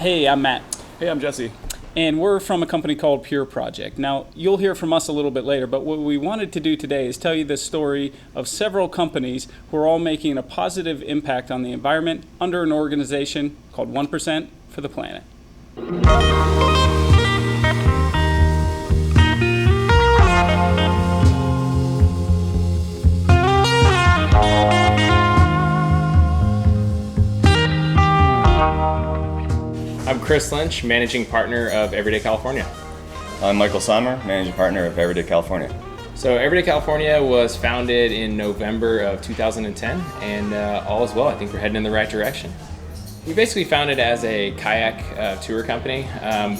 Hey, I'm Matt, Hey, I'm Jesse. and we're from a company called Pure Project. Now, you'll hear from us a little bit later, but what we wanted to do today is tell you the story of several companies who are all making a positive impact on the environment under an organization called 1% for the Planet. I'm Chris Lynch, Managing Partner of Everyday California. I'm Michael Sommer, Managing Partner of Everyday California. So Everyday California was founded in November of 2010, and all is well. I think we're heading in the right direction. We basically founded as a kayak tour company.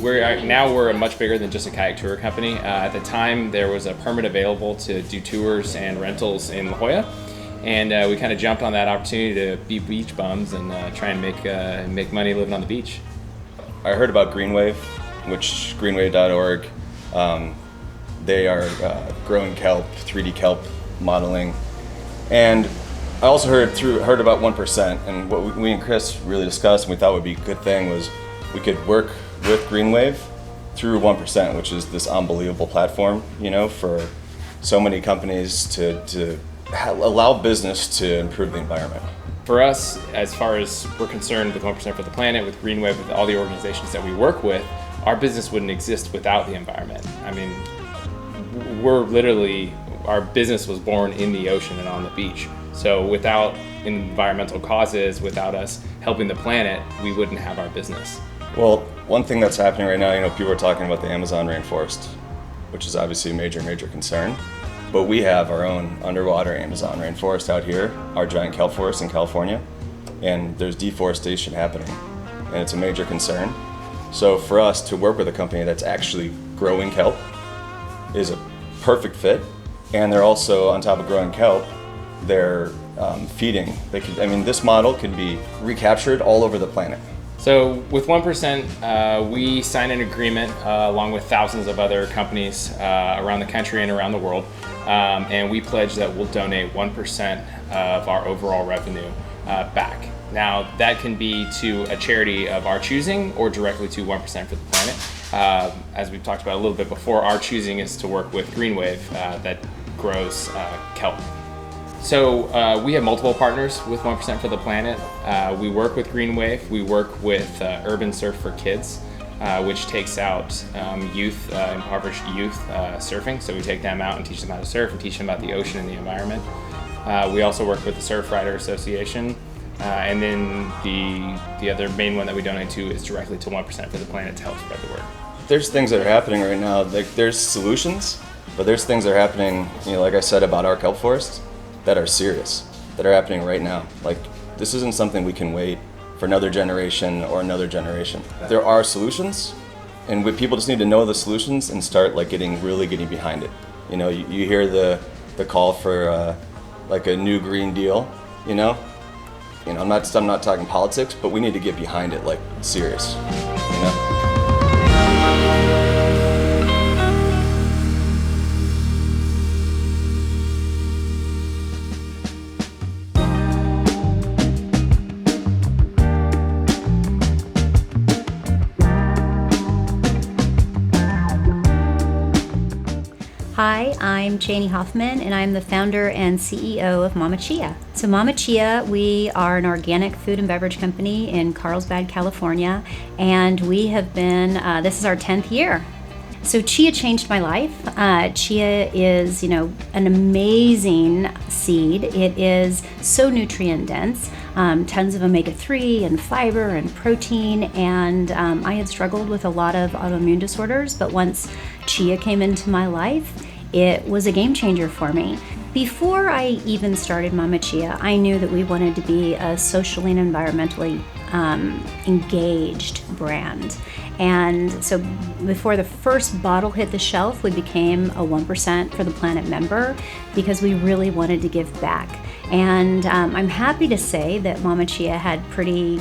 We're much bigger than just a kayak tour company. At the time, there was a permit available to do tours and rentals in La Jolla, and we kind of jumped on that opportunity to be beach bums and try and make money living on the beach. I heard about Greenwave, which greenwave.org. They are growing kelp, 3D kelp modeling, and I also heard about 1%. And what we and Chris really discussed, and we thought would be a good thing, was we could work with Greenwave through 1%, which is this unbelievable platform, for so many companies to allow business to improve the environment. For us, as far as we're concerned with 1% for the Planet, with Greenwave, with all the organizations that we work with, our business wouldn't exist without the environment. I mean, our business was born in the ocean and on the beach. So without environmental causes, without us helping the planet, we wouldn't have our business. Well, one thing that's happening right now, people are talking about the Amazon rainforest, which is obviously a major, major concern. But we have our own underwater Amazon rainforest out here, our giant kelp forest in California, and there's deforestation happening, and it's a major concern. So for us to work with a company that's actually growing kelp is a perfect fit, and they're also, on top of growing kelp, they're feeding. This model can be recaptured all over the planet. So with 1%, we signed an agreement along with thousands of other companies around the country and around the world, and we pledge that we'll donate 1% of our overall revenue back. Now, that can be to a charity of our choosing or directly to 1% for the Planet. As we've talked about a little bit before, our choosing is to work with Greenwave that grows kelp. So we have multiple partners with 1% for the Planet. We work with Greenwave. We work with Urban Surf for Kids, which takes out impoverished youth surfing. So we take them out and teach them how to surf and teach them about the ocean and the environment. We also work with the Surf Rider Association. And then the other main one that we donate to is directly to 1% for the Planet to help spread the word. There's things that are happening right now. There's solutions, but there's things that are happening, like I said about our kelp forest, that are serious, that are happening right now. This isn't something we can wait for another generation or another generation. There are solutions, and people just need to know the solutions and start getting behind it. You hear the call for a new Green Deal. I'm not talking politics, but we need to get behind it serious. Hi, I'm Janie Hoffman, and I'm the founder and CEO of Mama Chia. So Mama Chia, we are an organic food and beverage company in Carlsbad, California, and we have been, this is our 10th year. So Chia changed my life. Chia is, an amazing seed. It is so nutrient dense, tons of omega-3 and fiber and protein, and I had struggled with a lot of autoimmune disorders, but once Chia came into my life, it was a game changer for me. Before I even started Mama Chia, I knew that we wanted to be a socially and environmentally engaged brand. And so before the first bottle hit the shelf, we became a 1% for the Planet member because we really wanted to give back. And I'm happy to say that Mama Chia had pretty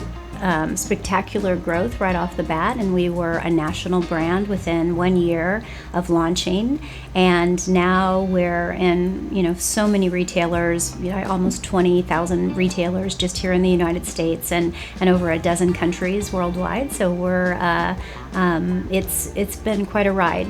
spectacular growth right off the bat, and we were a national brand within 1 year of launching. And now we're in, so many retailers, almost 20,000 retailers just here in the United States, and over a dozen countries worldwide. So it's been quite a ride.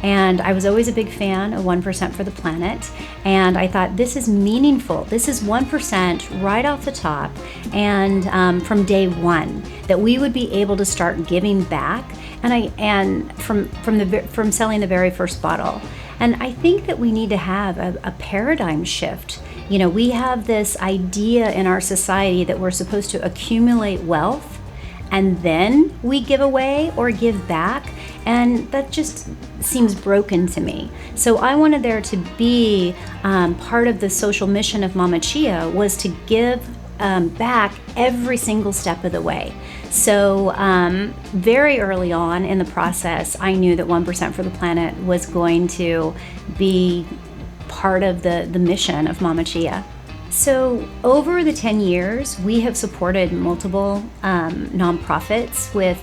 And I was always a big fan of 1% for the planet. And I thought, this is meaningful. This is 1% right off the top. And from day one, that we would be able to start giving back. And from selling the very first bottle. And I think that we need to have a paradigm shift. We have this idea in our society that we're supposed to accumulate wealth and then we give away or give back. And that just seems broken to me. So I wanted there to be part of the social mission of Mama Chia was to give back every single step of the way. So very early on in the process, I knew that 1% for the planet was going to be part of the mission of Mama Chia. So over the 10 years, we have supported multiple nonprofits with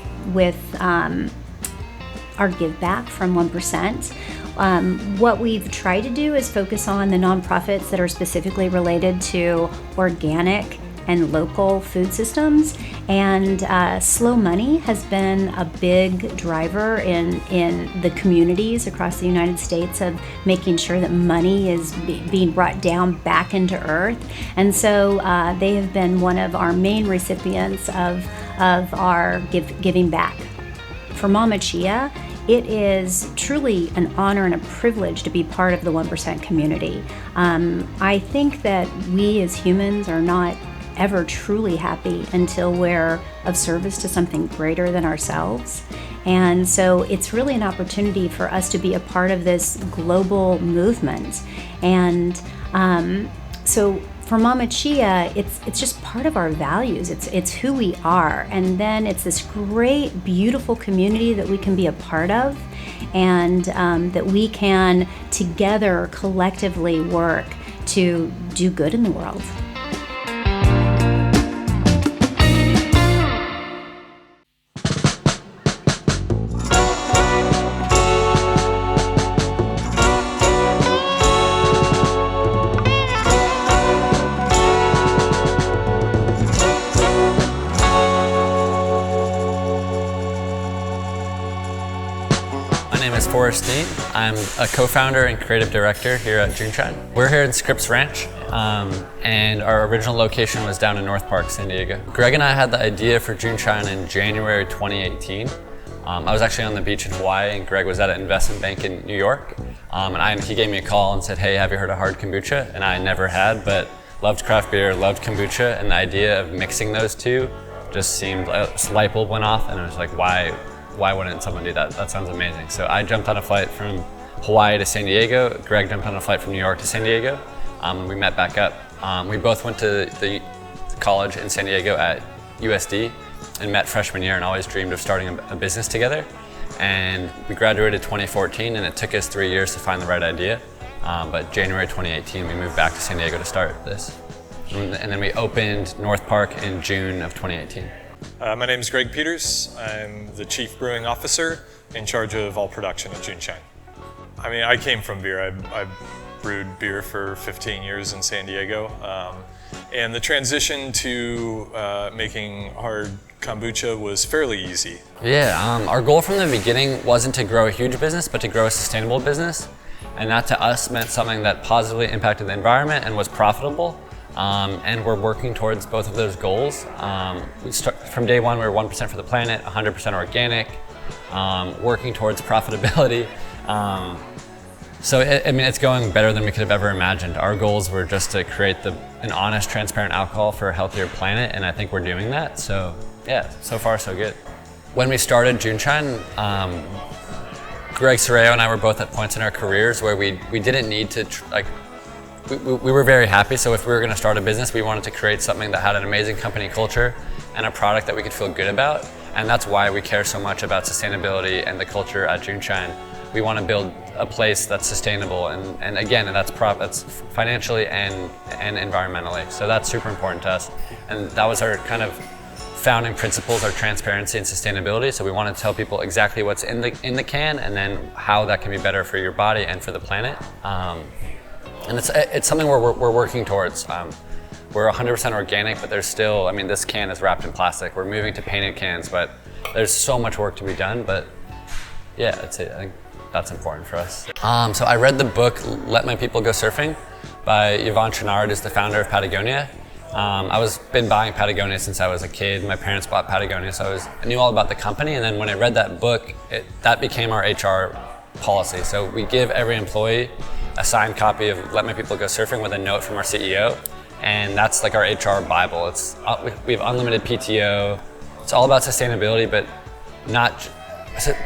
our give back from 1%. What we've tried to do is focus on the nonprofits that are specifically related to organic and local food systems, and Slow Money has been a big driver in the communities across the United States of making sure that money is being brought down back into earth. And so they have been one of our main recipients of our giving back. For Mama Chia, it is truly an honor and a privilege to be part of the 1% community. I think that we as humans are not ever truly happy until we're of service to something greater than ourselves. And so it's really an opportunity for us to be a part of this global movement. And so for Mama Chia, it's just part of our values. It's who we are. And then it's this great, beautiful community that we can be a part of, and that we can together collectively work to do good in the world. I'm a co-founder and creative director here at Juneshine. We're here in Scripps Ranch, and our original location was down in North Park, San Diego. Greg and I had the idea for Juneshine in January 2018. I was actually on the beach in Hawaii, and Greg was at an investment bank in New York. He gave me a call and said, "Hey, have you heard of hard kombucha?" And I never had, but loved craft beer, loved kombucha, and the idea of mixing those two just seemed, a light bulb went off, and I was like, why wouldn't someone do that? That sounds amazing. So I jumped on a flight from Hawaii to San Diego. Greg jumped on a flight from New York to San Diego. We met back up. We both went to the college in San Diego at USD and met freshman year and always dreamed of starting a business together. And we graduated 2014, and it took us 3 years to find the right idea. But January 2018, we moved back to San Diego to start this. And then we opened North Park in June of 2018. My name is Greg Peters. I'm the Chief Brewing Officer in charge of all production at Juneshine. I came from beer. I brewed beer for 15 years in San Diego. And the transition to making hard kombucha was fairly easy. Yeah, our goal from the beginning wasn't to grow a huge business, but to grow a sustainable business. And that to us meant something that positively impacted the environment and was profitable. And we're working towards both of those goals. From day one, we were 1% for the planet, 100% organic, working towards profitability. It's going better than we could have ever imagined. Our goals were just to create an honest, transparent alcohol for a healthier planet, and I think we're doing that. So yeah, so far so good. When we started Juneshine, Greg Sorreo and I were both at points in our careers where we didn't need to we were very happy, so if we were going to start a business, we wanted to create something that had an amazing company culture and a product that we could feel good about, and that's why we care so much about sustainability and the culture at Juneshine. We want to build a place that's sustainable, and again, that's financially and environmentally, so that's super important to us, and that was our kind of founding principles are transparency and sustainability. So we want to tell people exactly what's in the can, and then how that can be better for your body and for the planet. And it's something we're working towards. We're 100% organic, but there's still, I mean, this can is wrapped in plastic. We're moving to painted cans, but there's so much work to be done. But yeah, I think that's important for us. So I read the book, Let My People Go Surfing by Yvon Chouinard, who's the founder of Patagonia. I been buying Patagonia since I was a kid. My parents bought Patagonia, so I knew all about the company. And then when I read that book, that became our HR policy. So we give every employee a signed copy of Let My People Go Surfing with a note from our CEO. And that's like our HR Bible. We have unlimited PTO. It's all about sustainability, but not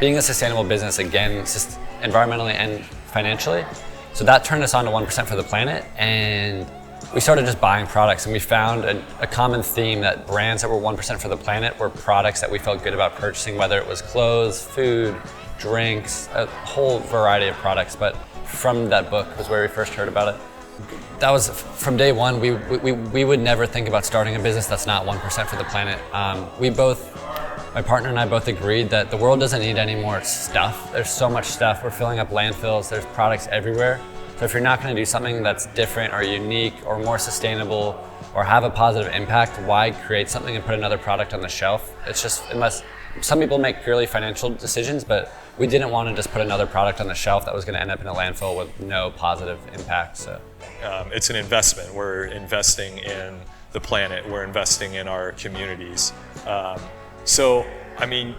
being a sustainable business, again, just environmentally and financially. So that turned us on to 1% for the planet, and we started just buying products, and we found a common theme that brands that were 1% for the planet were products that we felt good about purchasing, whether it was clothes, food, drinks, a whole variety of products. But from that book was where we first heard about it. That was from day one. We would never think about starting a business that's not 1% for the planet. My partner and I both agreed that the world doesn't need any more stuff. There's so much stuff. We're filling up landfills. There's products everywhere. So if you're not going to do something that's different or unique or more sustainable or have a positive impact, why create something and put another product on the shelf? It's just, unless some people make purely financial decisions, but we didn't want to just put another product on the shelf that was going to end up in a landfill with no positive impact. So it's an investment. We're investing in the planet. We're investing in our communities. So, I mean,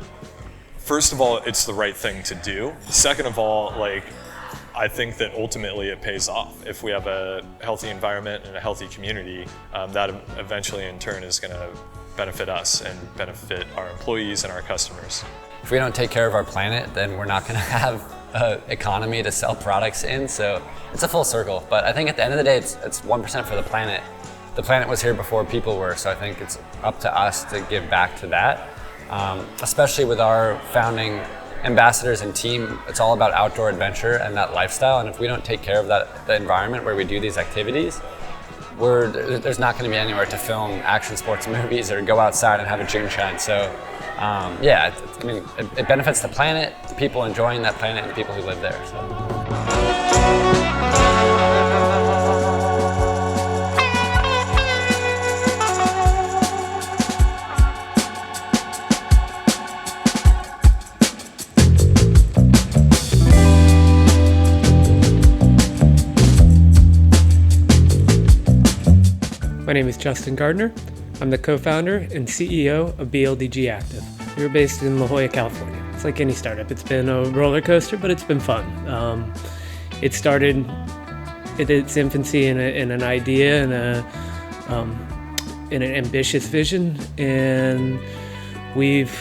first of all, it's the right thing to do. Second of all, I think that ultimately it pays off. If we have a healthy environment and a healthy community, that eventually in turn is going to benefit us and benefit our employees and our customers. If we don't take care of our planet, then we're not going to have an economy to sell products in. So it's a full circle. But I think at the end of the day, it's 1% for the planet. The planet was here before people were, so I think it's up to us to give back to that. Especially with our founding ambassadors and team, it's all about outdoor adventure and that lifestyle. And if we don't take care of the environment where we do these activities, there's not going to be anywhere to film action sports movies or go outside and have a June shine. So yeah, it benefits the planet, the people enjoying that planet, and the people who live there. So. My name is Justin Gardner. I'm the co-founder and CEO of BLDG Active. We're based in La Jolla, California. It's like any startup. It's been a roller coaster, but it's been fun. It started in its infancy in an idea and an ambitious vision, and we've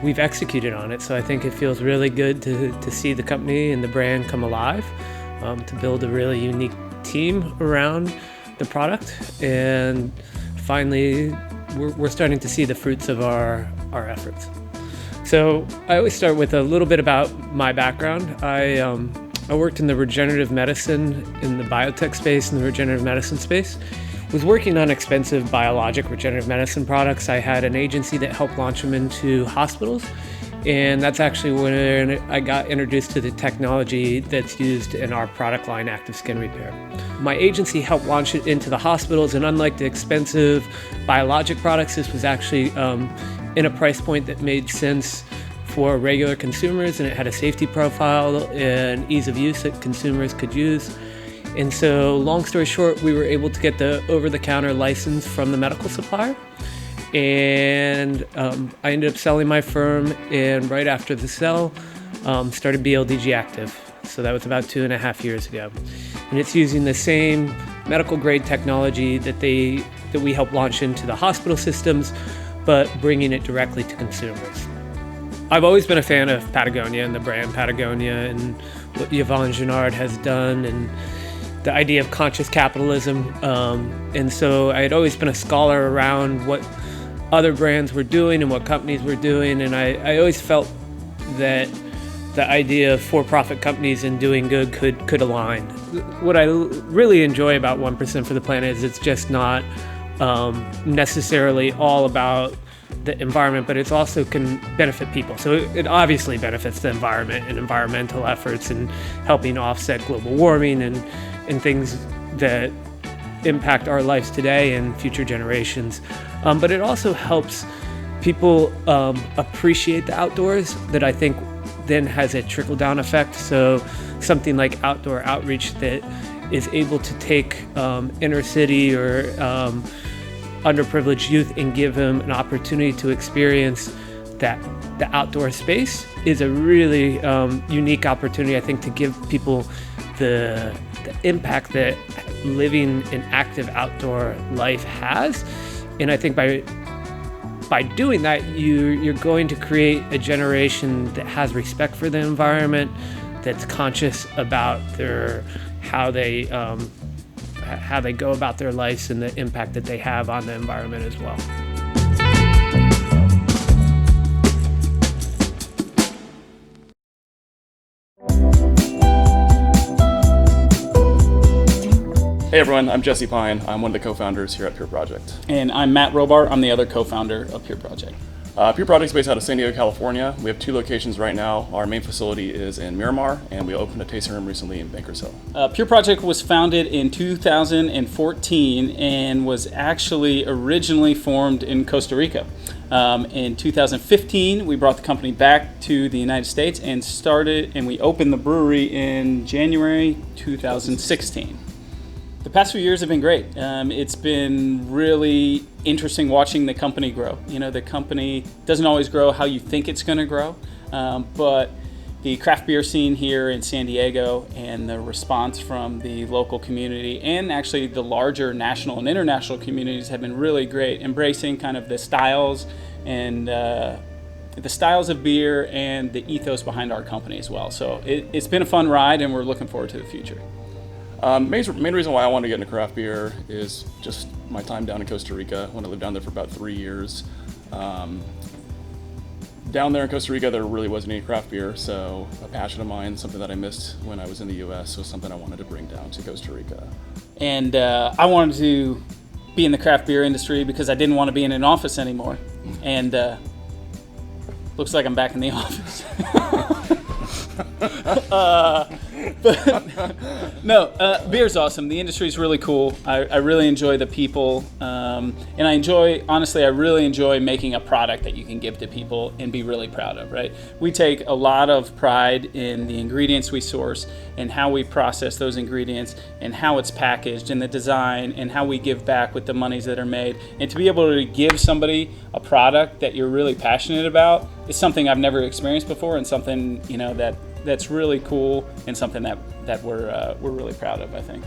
executed on it. So I think it feels really good to see the company and the brand come alive, to build a really unique team around the product, and finally we're starting to see the fruits of our efforts. So I always start with a little bit about my background. I worked in the regenerative medicine, in the biotech space, in the regenerative medicine space. Was working on expensive biologic regenerative medicine products. I had an agency that helped launch them into hospitals, and that's actually when I got introduced to the technology that's used in our product line, Active Skin Repair. My agency helped launch it into the hospitals, and unlike the expensive biologic products, this was actually in a price point that made sense for regular consumers, and it had a safety profile and ease of use that consumers could use. And so, long story short, we were able to get the over-the-counter license from the medical supplier. And I ended up selling my firm, and right after the sell, started BLDG Active. So that was about 2.5 years ago. And it's using the same medical grade technology that we help launch into the hospital systems, but bringing it directly to consumers. I've always been a fan of Patagonia and the brand Patagonia and what Yvon Chouinard has done, and the idea of conscious capitalism. And so I had always been a scholar around what other brands were doing and what companies were doing, and I always felt that the idea of for-profit companies and doing good could align. What I really enjoy about 1% for the Planet is it's just not necessarily all about the environment, but it's also can benefit people. So it obviously benefits the environment and environmental efforts and helping offset global warming and things that impact our lives today and future generations. But it also helps people appreciate the outdoors, that I think then has a trickle-down effect. So something like outdoor outreach that is able to take inner city or underprivileged youth and give them an opportunity to experience the outdoor space is a really unique opportunity, I think, to give people the impact that living an active outdoor life has. And I think by doing that, you're going to create a generation that has respect for the environment, that's conscious about how they go about their lives and the impact that they have on the environment as well. Hey everyone, I'm Jesse Pine. I'm one of the co-founders here at Pure Project. And I'm Matt Robar. I'm the other co-founder of Pure Project. Pure Project is based out of San Diego, California. We have 2 locations right now. Our main facility is in Miramar, and we opened a tasting room recently in Bankers Hill. Pure Project was founded in 2014 and was actually originally formed in Costa Rica. In 2015, we brought the company back to the United States and we opened the brewery in January 2016. The past few years have been great. It's been really interesting watching the company grow. You know, the company doesn't always grow how you think it's going to grow, but the craft beer scene here in San Diego and the response from the local community and actually the larger national and international communities have been really great, embracing kind of the styles and the styles of beer and the ethos behind our company as well. So it's been a fun ride, and we're looking forward to the future. Main reason why I wanted to get into craft beer is just my time down in Costa Rica when I lived down there for about 3 years. Down there in Costa Rica, there really wasn't any craft beer, so a passion of mine, something that I missed when I was in the U.S., was something I wanted to bring down to Costa Rica. And I wanted to be in the craft beer industry because I didn't want to be in an office anymore. And looks like I'm back in the office. Beer's awesome. The industry's really cool. I really enjoy the people, and I really enjoy making a product that you can give to people and be really proud of, right? We take a lot of pride in the ingredients we source and how we process those ingredients and how it's packaged and the design and how we give back with the monies that are made. And to be able to give somebody a product that you're really passionate about is something I've never experienced before, and something, you know, that's really cool and something that we're really proud of, I think.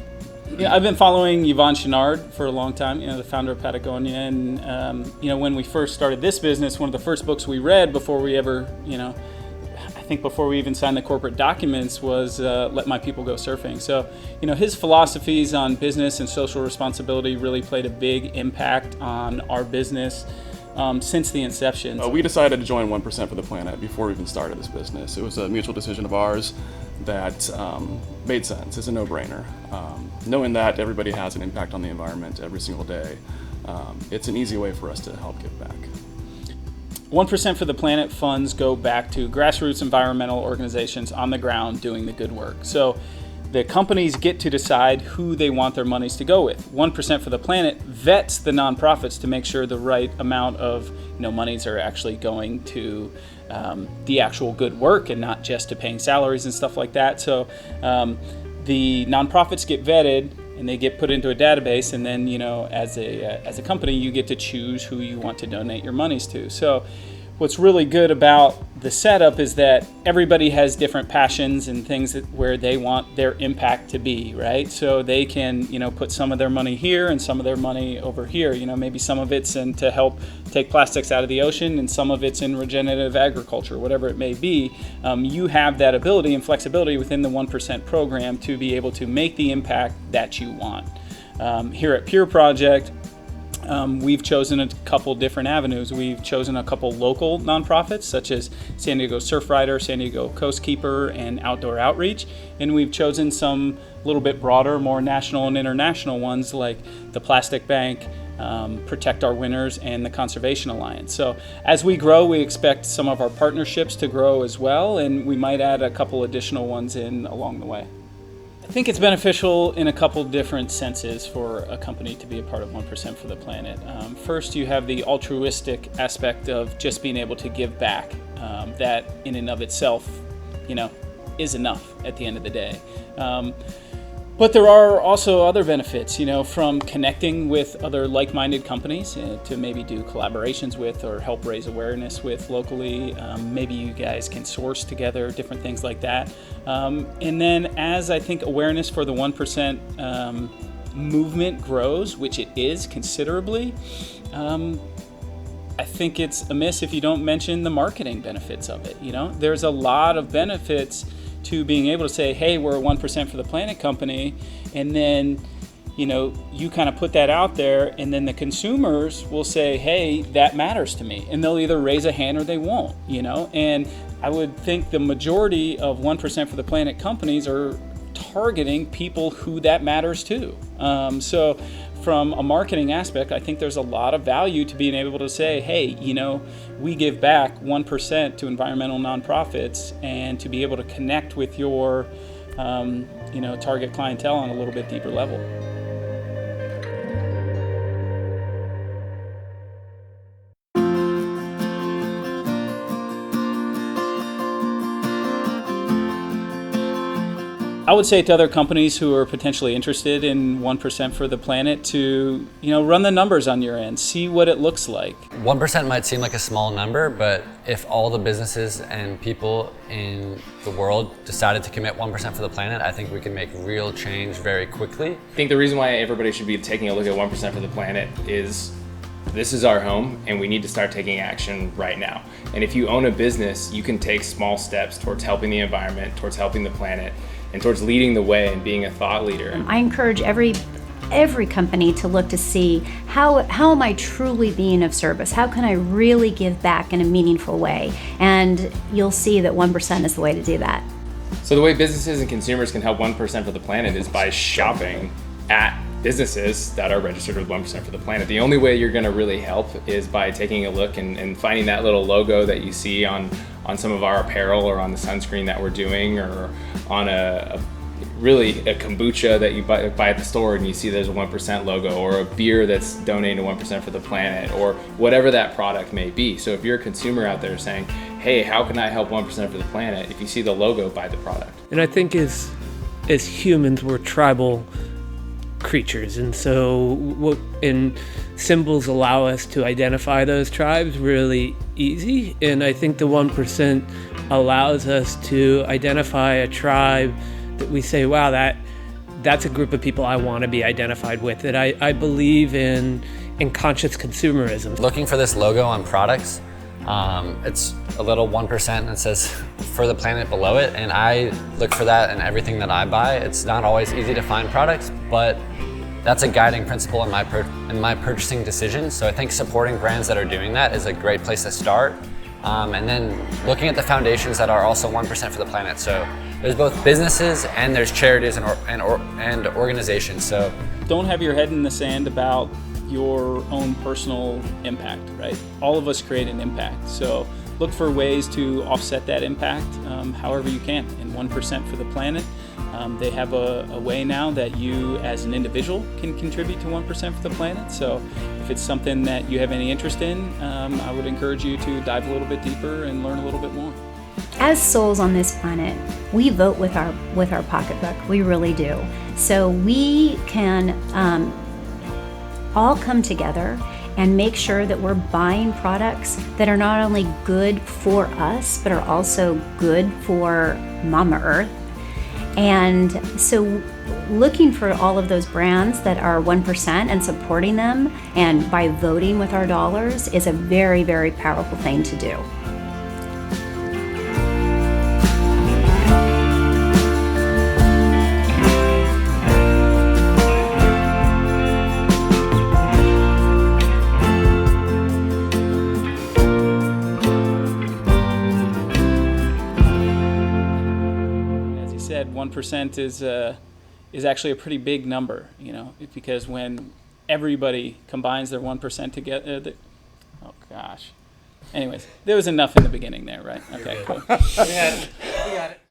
Yeah, I've been following Yvon Chouinard for a long time, you know, the founder of Patagonia, and you know, when we first started this business, one of the first books we read before we ever, you know, I think before we even signed the corporate documents was Let My People Go Surfing. So, you know, his philosophies on business and social responsibility really played a big impact on our business. Since the inception. We decided to join 1% for the Planet before we even started this business. It was a mutual decision of ours that made sense. It's a no-brainer. Knowing that everybody has an impact on the environment every single day, it's an easy way for us to help give back. 1% for the Planet funds go back to grassroots environmental organizations on the ground doing the good work. So the companies get to decide who they want their monies to go with. 1% for the Planet vets the nonprofits to make sure the right amount of, you know, monies are actually going to the actual good work and not just to paying salaries and stuff like that. So the nonprofits get vetted and they get put into a database, and then, you know, as a company, you get to choose who you want to donate your monies to. So what's really good about the setup is that everybody has different passions and things where they want their impact to be, right? So they can, you know, put some of their money here and some of their money over here. You know, maybe some of it's in to help take plastics out of the ocean and some of it's in regenerative agriculture, whatever it may be. You have that ability and flexibility within the 1% program to be able to make the impact that you want. Here at Pure Project, we've chosen a couple different avenues. We've chosen a couple local nonprofits, such as San Diego Surfrider, San Diego Coastkeeper, and Outdoor Outreach. And we've chosen some a little bit broader, more national and international ones, like the Plastic Bank, Protect Our Winners and the Conservation Alliance. So as we grow, we expect some of our partnerships to grow as well, and we might add a couple additional ones in along the way. I think it's beneficial in a couple different senses for a company to be a part of 1% for the Planet. First, you have the altruistic aspect of just being able to give back. That in and of itself, is enough at the end of the day. But there are also other benefits, from connecting with other like-minded companies to maybe do collaborations with or help raise awareness with locally. Maybe you guys can source together, different things like that. And then as I think awareness for the 1% movement grows, which it is considerably, I think it's amiss if you don't mention the marketing benefits of it. There's a lot of benefits to being able to say, hey, we're a 1% for the Planet company, and then you kind of put that out there, and then the consumers will say, hey, that matters to me, and they'll either raise a hand or they won't. And I would think the majority of 1% for the Planet companies are targeting people who that matters to. So from a marketing aspect, I think there's a lot of value to being able to say, hey, we give back 1% to environmental nonprofits, and to be able to connect with your target clientele on a little bit deeper level. I would say to other companies who are potentially interested in 1% for the Planet to, run the numbers on your end, see what it looks like. 1% might seem like a small number, but if all the businesses and people in the world decided to commit 1% for the Planet, I think we can make real change very quickly. I think the reason why everybody should be taking a look at 1% for the Planet is this is our home, and we need to start taking action right now. And if you own a business, you can take small steps towards helping the environment, towards helping the planet, and towards leading the way and being a thought leader. I encourage every company to look to see how am I truly being of service? How can I really give back in a meaningful way? And you'll see that 1% is the way to do that. So the way businesses and consumers can help 1% for the Planet is by shopping at businesses that are registered with 1% for the Planet. The only way you're going to really help is by taking a look and finding that little logo that you see on some of our apparel, or on the sunscreen that we're doing, or on a kombucha that you buy at the store and you see there's a 1% logo, or a beer that's donating to 1% for the Planet, or whatever that product may be. So if you're a consumer out there saying, hey, how can I help 1% for the Planet? If you see the logo, buy the product. And I think as humans, we're tribal creatures, and so symbols allow us to identify those tribes really easy, and I think the 1% allows us to identify a tribe that we say, wow, that's a group of people I want to be identified with. That I believe in conscious consumerism. Looking for this logo on products, it's a little 1% and it says for the Planet below it, and I look for that in everything that I buy. It's not always easy to find products, but that's a guiding principle in my purchasing decisions. So I think supporting brands that are doing that is a great place to start. And then looking at the foundations that are also 1% for the Planet. So there's both businesses and there's charities and organizations. So don't have your head in the sand about your own personal impact, right? All of us create an impact. So look for ways to offset that impact however you can. And 1% for the Planet, they have a way now that you as an individual can contribute to 1% for the Planet. So if it's something that you have any interest in, I would encourage you to dive a little bit deeper and learn a little bit more. As souls on this planet, we vote with our pocketbook. We really do. So we can all come together and make sure that we're buying products that are not only good for us, but are also good for Mama Earth. And so looking for all of those brands that are 1% and supporting them, and by voting with our dollars, is a very, very powerful thing to do. Said 1% is actually a pretty big number, because when everybody combines their 1% together. Oh gosh. Anyways, there was enough in the beginning there, right? Okay, cool. We got it.